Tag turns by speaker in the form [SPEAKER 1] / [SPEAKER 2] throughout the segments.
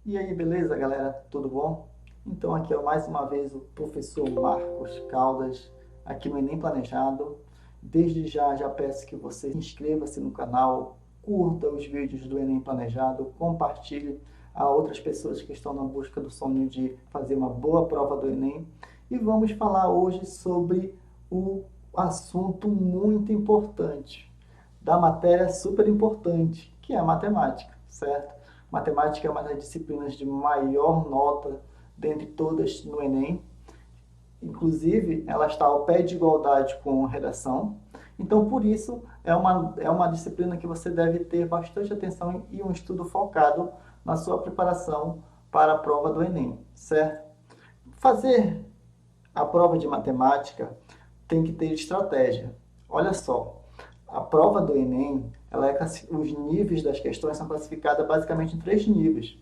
[SPEAKER 1] E aí, beleza, galera? Tudo bom? Então, aqui é mais uma vez o professor Marcos Caldas, aqui no Enem Planejado. Desde já peço que você inscreva-se no canal, curta os vídeos do Enem Planejado, compartilhe a outras pessoas que estão na busca do sonho de fazer uma boa prova do Enem. E vamos falar hoje sobre o assunto muito importante, da matéria super importante, que é a matemática, certo? Matemática é uma das disciplinas de maior nota dentre todas no Enem. Inclusive, ela está ao pé de igualdade com redação. Então, por isso, é uma disciplina que você deve ter bastante atenção e um estudo focado na sua preparação para a prova do Enem, certo? Fazer a prova de matemática tem que ter estratégia. Olha só, a prova do Enem, os níveis das questões são classificados basicamente em 3 níveis.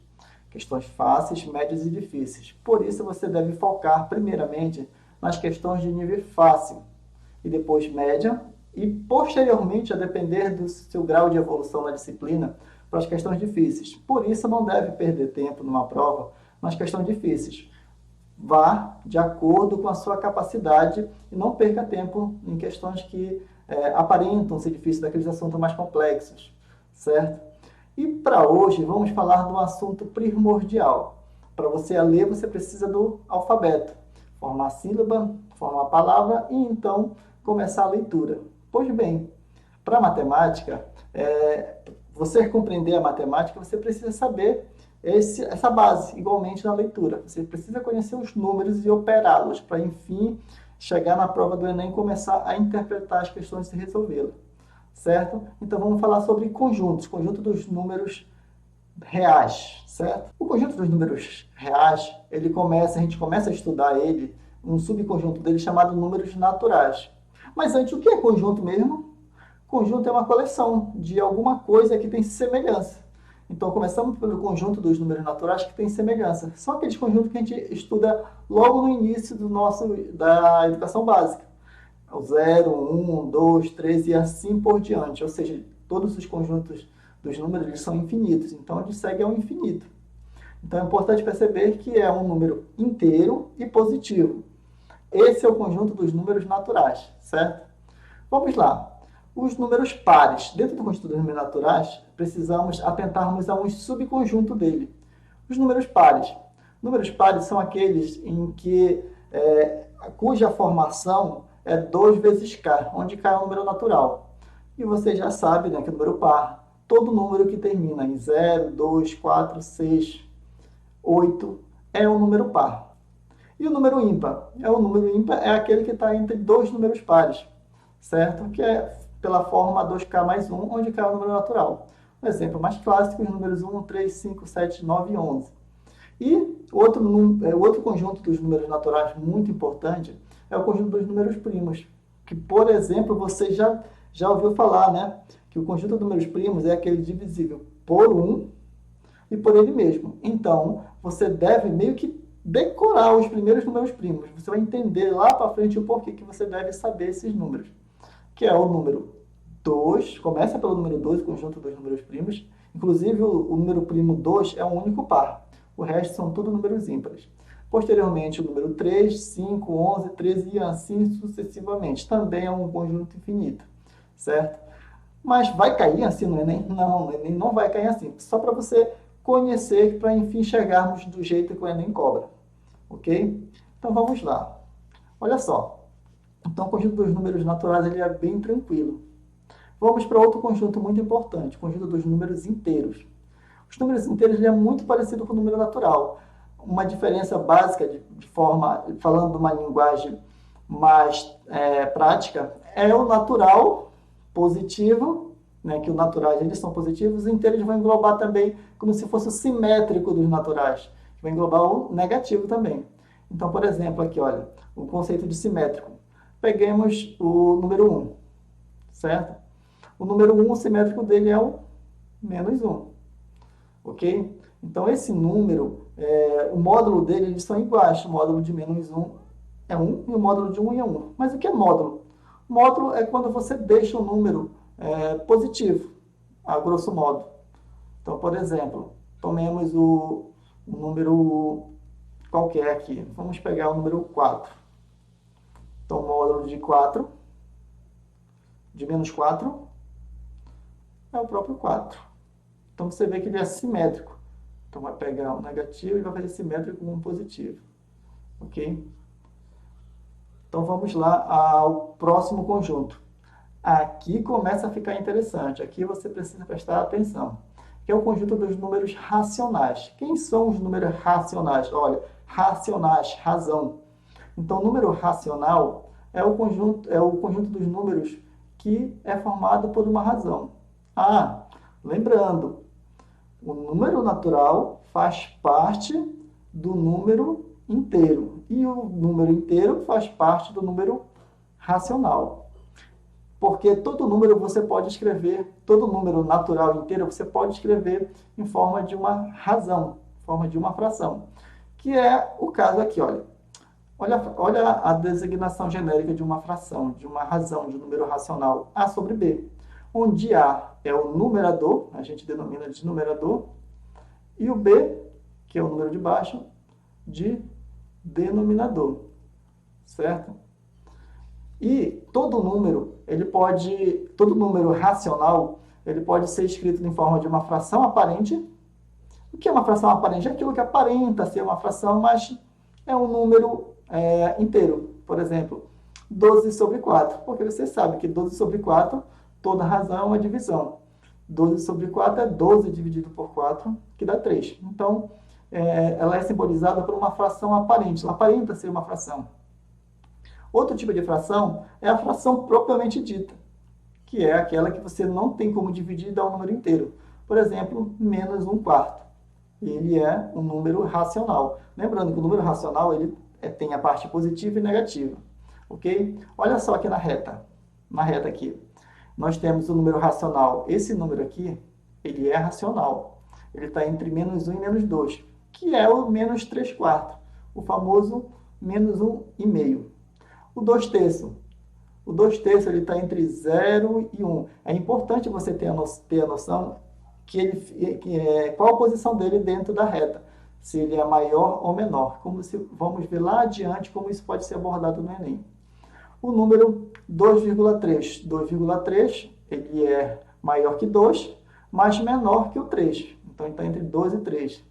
[SPEAKER 1] Questões fáceis, médias e difíceis. Por isso, você deve focar primeiramente nas questões de nível fácil, e depois média, e posteriormente, a depender do seu grau de evolução na disciplina, para as questões difíceis. Por isso, não deve perder tempo numa prova nas questões difíceis. Vá de acordo com a sua capacidade e não perca tempo em questões que aparentam ser difíceis, daqueles assuntos mais complexos, certo? E para hoje vamos falar de um assunto primordial. Para você ler, você precisa do alfabeto, formar a sílaba, formar a palavra e então começar a leitura. Pois bem, para a matemática, você compreender a matemática, você precisa saber essa base, igualmente na leitura. Você precisa conhecer os números e operá-los, para, enfim, chegar na prova do Enem e começar a interpretar as questões e resolvê-las. Certo? Então, vamos falar sobre conjuntos, conjunto dos números reais, certo? O conjunto dos números reais, a gente começa a estudar ele, um subconjunto dele chamado números naturais. Mas antes, o que é conjunto mesmo? Conjunto é uma coleção de alguma coisa que tem semelhança. Então, começamos pelo conjunto dos números naturais que tem semelhança. São aqueles conjuntos que a gente estuda logo no início da educação básica. O 0, 1, 2, 3 e assim por diante. Ou seja, todos os conjuntos dos números eles são infinitos. Então, ele segue ao infinito. Então, é importante perceber que é um número inteiro e positivo. Esse é o conjunto dos números naturais, certo? Vamos lá. Os números pares. Dentro do conjunto dos números naturais, precisamos atentarmos a um subconjunto dele. Os números pares. Números pares são aqueles em que cuja formação é 2 vezes k, onde k é um número natural. E você já sabe, né, que o número par, todo número que termina em 0, 2, 4, 6, 8 é um número par. E o número ímpar? O número ímpar é aquele que está entre 2 números pares, certo? Que é pela forma 2k mais 1, onde k é um número natural. Um exemplo mais clássico, os números 1, 3, 5, 7, 9 e 11. E outro conjunto dos números naturais muito importante é o conjunto dos números primos, que, por exemplo, você já ouviu falar, né? Que o conjunto de números primos é aquele divisível por 1 e por ele mesmo. Então, você deve meio que decorar os primeiros números primos. Você vai entender lá para frente o porquê que você deve saber esses números. Que é o número 2, começa pelo número 2, o conjunto dos números primos. Inclusive, o número primo 2 é um único par. O resto são tudo números ímpares. Posteriormente, o número 3, 5, 11, 13 e assim sucessivamente. Também é um conjunto infinito, certo? Mas vai cair assim no Enem? Não, o Enem não vai cair assim. Só para você conhecer, para enfim chegarmos do jeito que o Enem cobra. Ok? Então vamos lá. Olha só. Então o conjunto dos números naturais ele é bem tranquilo. Vamos para outro conjunto muito importante, o conjunto dos números inteiros. Os números inteiros ele é muito parecido com o número natural. Uma diferença básica, falando de uma linguagem mais prática, é o natural positivo, né, que os naturais eles são positivos, os inteiros vão englobar também como se fosse o simétrico dos naturais, vai englobar o negativo também. Então, por exemplo, aqui, olha, o conceito de simétrico. Peguemos o número 1, certo? O número 1, o simétrico dele é o menos 1, ok? Então, esse número, o módulo dele, eles são iguais. O módulo de menos 1 é 1 e o módulo de 1 é 1. Mas o que é módulo? Módulo é quando você deixa o número positivo, a grosso modo. Então, por exemplo, tomemos o um número qualquer aqui. Vamos pegar o número 4. Então, o módulo de 4, de menos 4, é o próprio 4. Então, você vê que ele é simétrico. Então, vai pegar o negativo e vai fazer simétrico com um positivo. Ok? Então, vamos lá ao próximo conjunto. Aqui começa a ficar interessante. Aqui você precisa prestar atenção. Que é o conjunto dos números racionais. Quem são os números racionais? Olha, racionais, razão. Então, o número racional é o conjunto dos números que é formado por uma razão. Ah, lembrando, o número natural faz parte do número inteiro. E o número inteiro faz parte do número racional. Porque todo número você pode escrever, todo número natural inteiro você pode escrever em forma de uma razão, em forma de uma fração. Que é o caso aqui, olha. Olha a designação genérica de uma fração, de uma razão, de um número racional, A sobre B. Onde A é o numerador, a gente denomina de numerador, e o B, que é o número de baixo, de denominador, certo? E todo número racional, ele pode ser escrito em forma de uma fração aparente. O que é uma fração aparente? É aquilo que aparenta ser uma fração, mas é um número inteiro. Por exemplo, 12 sobre 4, porque você sabe que 12 sobre 4, toda razão é uma divisão. 12 sobre 4 é 12 dividido por 4, que dá 3. Então, ela é simbolizada por uma fração aparente, ela aparenta ser uma fração. Outro tipo de fração é a fração propriamente dita, que é aquela que você não tem como dividir e dar um número inteiro. Por exemplo, menos 1/4. Ele é um número racional. Lembrando que o número racional ele tem a parte positiva e negativa. Ok? Olha só aqui na reta aqui. Nós temos o número racional. Esse número aqui, ele é racional. Ele está entre menos 1 e menos 2, que é o menos 3/4, o famoso menos 1,5. O 2/3. O 2/3 ele está entre 0 e 1. É importante você ter a noção qual a posição dele dentro da reta. Se ele é maior ou menor. Vamos ver lá adiante como isso pode ser abordado no Enem. O número 2,3. 2,3 ele é maior que 2, mas menor que o 3. Então, ele está entre 2 e 3.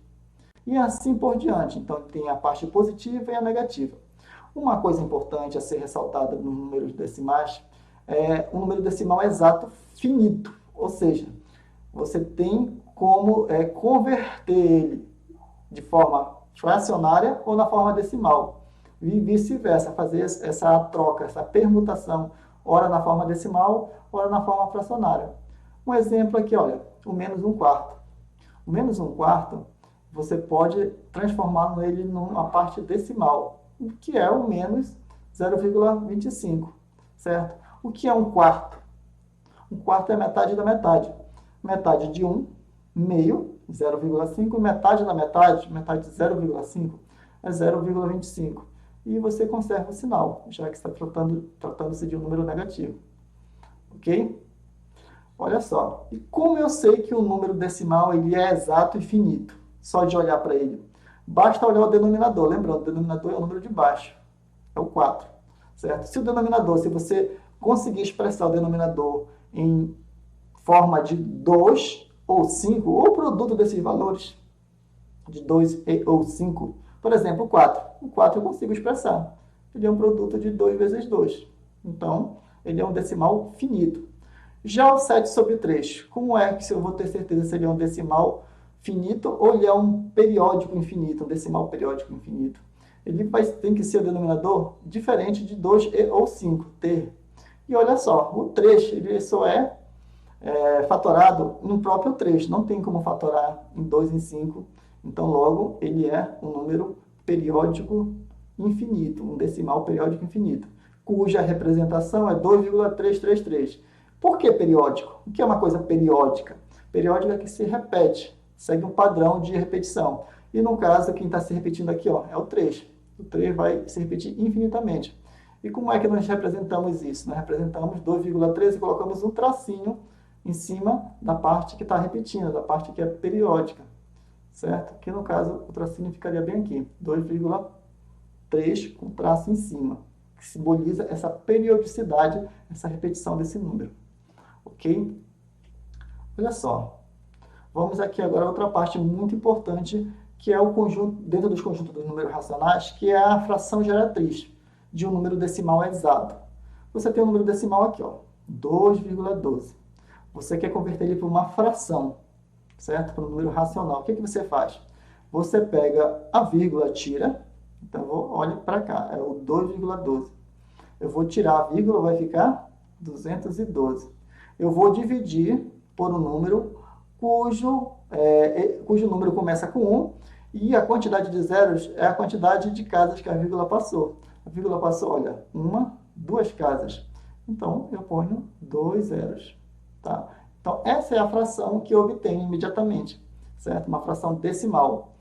[SPEAKER 1] E assim por diante. Então, tem a parte positiva e a negativa. Uma coisa importante a ser ressaltada nos números decimais é o número decimal exato finito, ou seja, você tem como converter ele de forma fracionária ou na forma decimal, e vice-versa, fazer essa troca, essa permutação, ora na forma decimal, ora na forma fracionária. Um exemplo aqui, olha, o menos 1/4. O menos 1/4, você pode transformar ele numa parte decimal, que é o menos 0,25, certo? O que é 1/4? 1/4 é metade da metade. Metade de 1, meio, 0,5, metade da metade, metade de 0,5 é 0,25. E você conserva o sinal, já que está tratando-se de um número negativo. Ok? Olha só. E como eu sei que o número decimal ele é exato e finito? Só de olhar para ele. Basta olhar o denominador. Lembrando, o denominador é o número de baixo. É o 4. Certo? Se o denominador, se você conseguir expressar o denominador em forma de 2 ou 5, ou produto desses valores, de 2 ou 5, por exemplo, o 4. O 4 eu consigo expressar. Ele é um produto de 2 vezes 2. Então, ele é um decimal finito. Já o 7 sobre 3, como é que eu vou ter certeza se ele é um decimal finito ou ele é um periódico infinito, um decimal periódico infinito? Ele tem que ser o denominador diferente de 2 ou 5, ter. E olha só, o 3 ele só é fatorado no próprio 3, não tem como fatorar em 2 em 5, então logo ele é um número periódico infinito, um decimal periódico infinito, cuja representação é 2,333. Por que periódico? O que é uma coisa periódica? Periódica é que se repete, segue um padrão de repetição. E no caso, quem está se repetindo aqui é o 3. O 3 vai se repetir infinitamente. E como é que nós representamos isso? Nós representamos 2,3 e colocamos um tracinho em cima da parte que está repetindo, da parte que é periódica. certo? Que no caso o tracinho ficaria bem aqui, 2,3 com traço em cima, que simboliza essa periodicidade, essa repetição desse número, ok? Olha só, vamos aqui agora a outra parte muito importante, que é o conjunto, dentro dos conjuntos dos números racionais, que é a fração geratriz de um número decimal exato. Você tem um número decimal aqui, ó, 2,12. Você quer converter ele para uma fração, certo? Para um número racional. O que você faz? Você pega a vírgula, tira. Então, olhe para cá, é o 2,12. Eu vou tirar a vírgula, vai ficar 212. Eu vou dividir por um número cujo número começa com 1 e a quantidade de zeros é a quantidade de casas que a vírgula passou. A vírgula passou, olha, 2 casas. Então, eu ponho 2 zeros. Tá? Então, essa é a fração que eu obtenho imediatamente, certo? Uma fração decimal.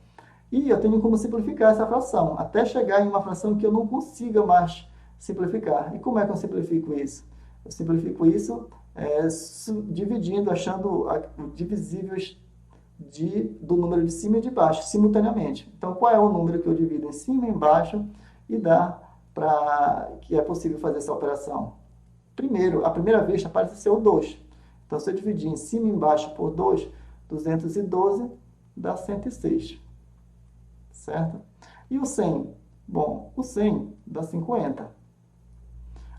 [SPEAKER 1] E eu tenho como simplificar essa fração, até chegar em uma fração que eu não consiga mais simplificar. E como é que eu simplifico isso? Eu simplifico isso dividindo, achando divisíveis do número de cima e de baixo, simultaneamente. Então, qual é o número que eu divido em cima e embaixo e dá para que é possível fazer essa operação? Primeiro, a primeira vez aparece ser o 2. Então, se eu dividir em cima e embaixo por 2, 212 dá 106. Certo? E o 100? Bom, o 100 dá 50.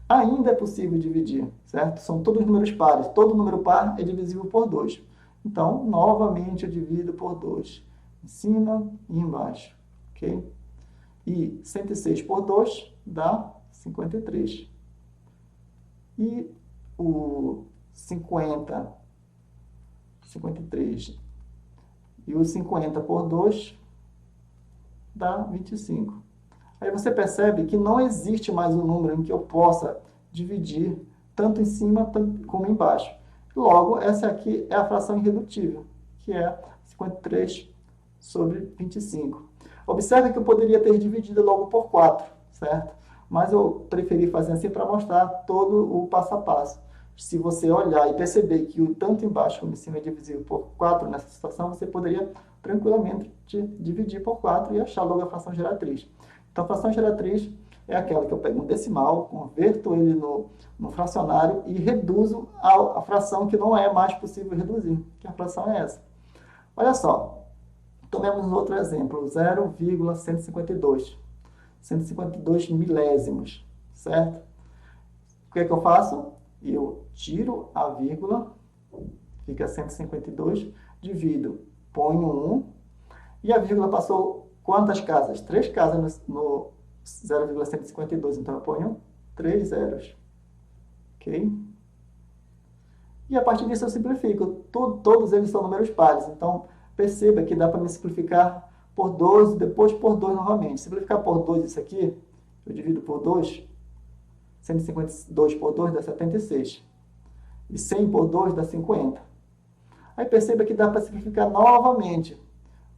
[SPEAKER 1] Ainda é possível dividir, certo? São todos números pares. Todo número par é divisível por 2. Então, novamente, eu divido por 2. Em cima e embaixo. Ok? E 106 por 2 dá 53. E o 53. E o 50 por 2 dá 25. Aí você percebe que não existe mais um número em que eu possa dividir tanto em cima como embaixo. Logo, essa aqui é a fração irredutível, que é 53 sobre 25. Observe que eu poderia ter dividido logo por 4, certo? Mas eu preferi fazer assim para mostrar todo o passo a passo. Se você olhar e perceber que o tanto embaixo como em cima é divisível por 4 nessa situação, você poderia tranquilamente dividir por 4 e achar logo a fração geratriz. Então, a fração geratriz é aquela que eu pego um decimal, converto ele no fracionário e reduzo a fração que não é mais possível reduzir, que a fração é essa. Olha só, tomemos outro exemplo, 0,152. 152 milésimos, certo? O que é que eu faço? Eu tiro a vírgula, fica 152, divido, ponho 1, e a vírgula passou quantas casas? 3 casas no 0,152, então eu ponho 3 zeros. Ok? E a partir disso eu simplifico. Todos eles são números pares, então perceba que dá para me simplificar por 2 e depois por 2 novamente. Simplificar por 2 isso aqui, eu divido por 2, 152 por 2 dá 76. E 100 por 2 dá 50. Aí perceba que dá para simplificar novamente.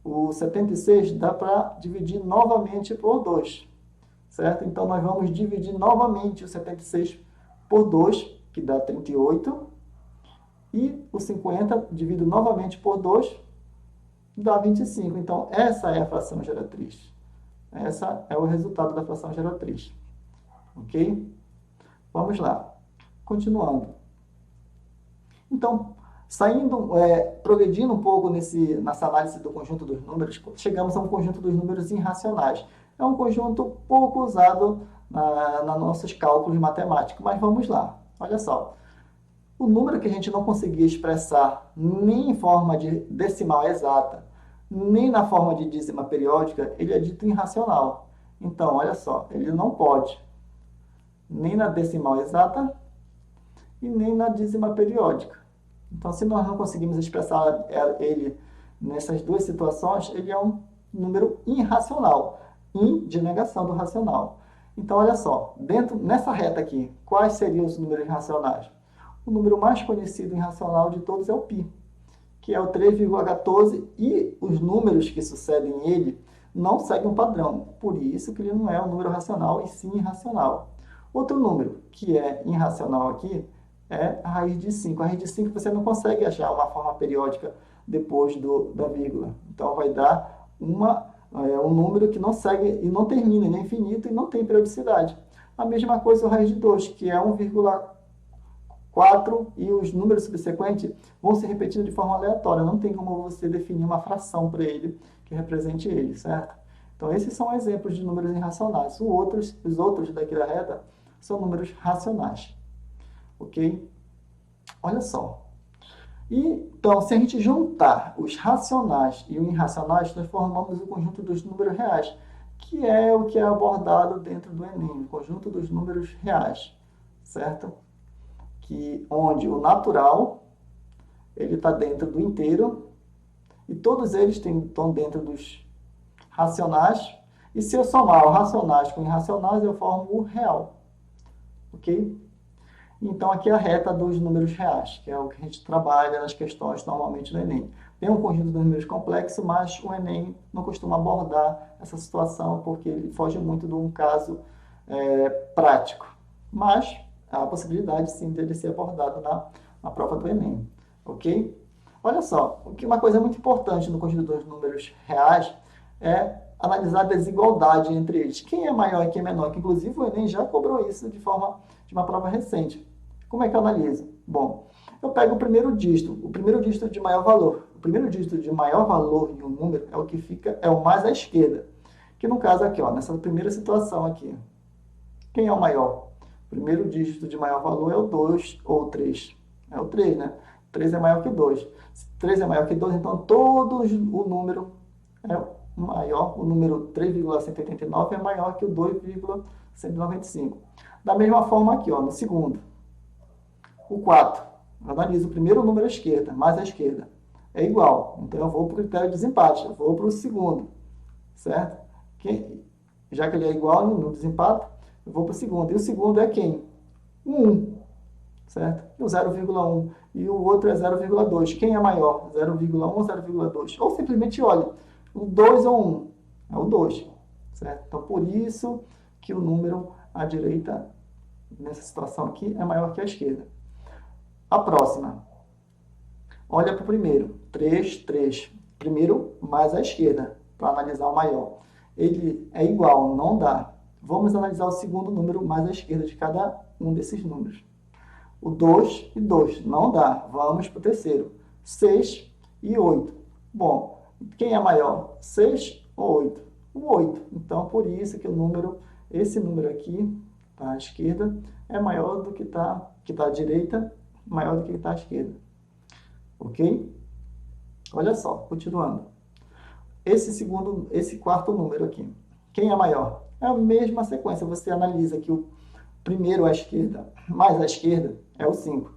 [SPEAKER 1] O 76 dá para dividir novamente por 2. Certo? Então, nós vamos dividir novamente o 76 por 2, que dá 38. E o 50 divido novamente por 2, dá 25. Então, essa é a fração geratriz. Essa é o resultado da fração geratriz. Ok? Vamos lá. Continuando. Então, progredindo um pouco nessa análise do conjunto dos números, chegamos a um conjunto dos números irracionais. É um conjunto pouco usado nos nossos cálculos matemáticos, mas vamos lá. Olha só. O número que a gente não conseguia expressar nem em forma de decimal exata, nem na forma de dízima periódica, ele é dito irracional. Então, olha só, ele não pode nem na decimal exata e nem na dízima periódica. Então, se nós não conseguimos expressar ele nessas duas situações, ele é um número irracional, de negação do racional. Então, olha só, nessa reta aqui, quais seriam os números irracionais? O número mais conhecido irracional de todos é o π, que é o 3,14, e os números que sucedem ele não seguem um padrão. Por isso que ele não é um número racional, e sim irracional. Outro número que é irracional aqui é a raiz de 5. A raiz de 5 você não consegue achar uma forma periódica depois da vírgula. Então, vai dar um número que não segue e não termina, ele é infinito e não tem periodicidade. A mesma coisa o raiz de 2, que é 1,4 e os números subsequentes vão se repetindo de forma aleatória. Não tem como você definir uma fração para ele que represente ele, certo? Então, esses são exemplos de números irracionais. Os outros daqui da reta são números racionais. Ok? Olha só. Então, se a gente juntar os racionais e os irracionais, nós formamos o conjunto dos números reais, que é o que é abordado dentro do Enem, o conjunto dos números reais, certo? Onde o natural ele está dentro do inteiro e todos eles estão dentro dos racionais. E se eu somar os racionais com irracionais, eu formo o real. Ok? Então, aqui é a reta dos números reais, que é o que a gente trabalha nas questões normalmente no Enem. Tem um conjunto de números complexo, mas o Enem não costuma abordar essa situação, porque ele foge muito de um caso prático. Mas há a possibilidade, sim, dele ser abordado na prova do Enem. Ok? Olha só, uma coisa muito importante no conjunto dos números reais é analisar a desigualdade entre eles. Quem é maior e quem é menor? Que, inclusive, o Enem já cobrou isso de uma prova recente. Como é que eu analiso? Bom, eu pego o primeiro dígito de maior valor. O primeiro dígito de maior valor em um número é o que é o mais à esquerda. Que no caso aqui, ó, nessa primeira situação aqui. Quem é o maior? O primeiro dígito de maior valor é o 2 ou o 3. É o 3, né? 3 é maior que 2. Se 3 é maior que 2, então todo o número é maior. O número 3,189 é maior que o 2,195. Da mesma forma aqui, ó, no segundo. O 4. Eu analiso o primeiro número à esquerda, mais à esquerda. É igual. Então, eu vou para o critério de desempate. Eu vou para o segundo. Certo? Já que ele é igual no desempate, eu vou para o segundo. E o segundo é quem? O 1. Certo? E o 0,1. E o outro é 0,2. Quem é maior? 0,1 ou 0,2? Ou simplesmente olhe. O 2 ou 1? É o 2. Certo? Então, por isso que o número à direita, nessa situação aqui, é maior que a esquerda. A próxima. Olha para o primeiro. 3, 3. Primeiro mais à esquerda, para analisar o maior. Ele é igual, não dá. Vamos analisar o segundo número mais à esquerda de cada um desses números. O 2 e 2. Não dá. Vamos para o terceiro. 6 e 8. Bom, quem é maior? 6 ou 8? O 8. Então, por isso que esse número aqui, tá à esquerda, é maior do que está à direita, maior do que está à esquerda. Ok? Olha só, continuando. Esse quarto número aqui. Quem é maior? É a mesma sequência. Você analisa que o primeiro à esquerda, mais à esquerda, é o 5.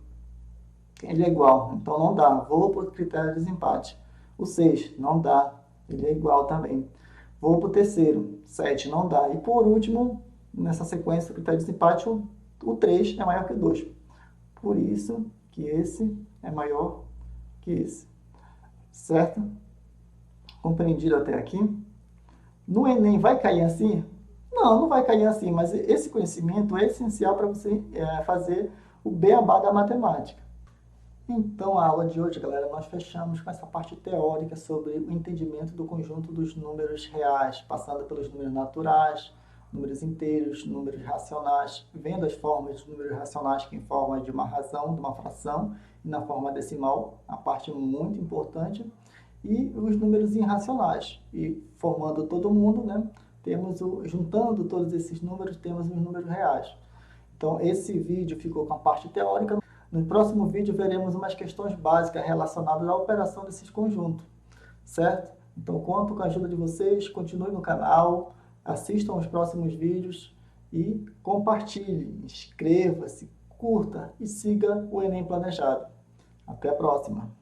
[SPEAKER 1] Ele é igual, então não dá. Vou para o critério de desempate. O 6, não dá. Ele é igual também. Vou para o terceiro, 7, não dá. E por último, nessa sequência do critério de desempate, o 3 é maior que o 2. Por isso que esse é maior que esse. Certo? Compreendido até aqui? No Enem vai cair assim? Não, não vai cair assim, mas esse conhecimento é essencial para você fazer o beabá da matemática. Então, a aula de hoje, galera, nós fechamos com essa parte teórica sobre o entendimento do conjunto dos números reais, passando pelos números naturais, números inteiros, números racionais, vendo as formas dos números racionais que em forma de uma razão, de uma fração, e na forma decimal, a parte muito importante, e os números irracionais. E formando todo mundo, né, juntando todos esses números, temos os números reais. Então, esse vídeo ficou com a parte teórica. No próximo vídeo, veremos umas questões básicas relacionadas à operação desses conjuntos, certo? Então, conto com a ajuda de vocês, continue no canal, assistam os próximos vídeos e compartilhe, inscreva-se, curta e siga o Enem Planejado. Até a próxima!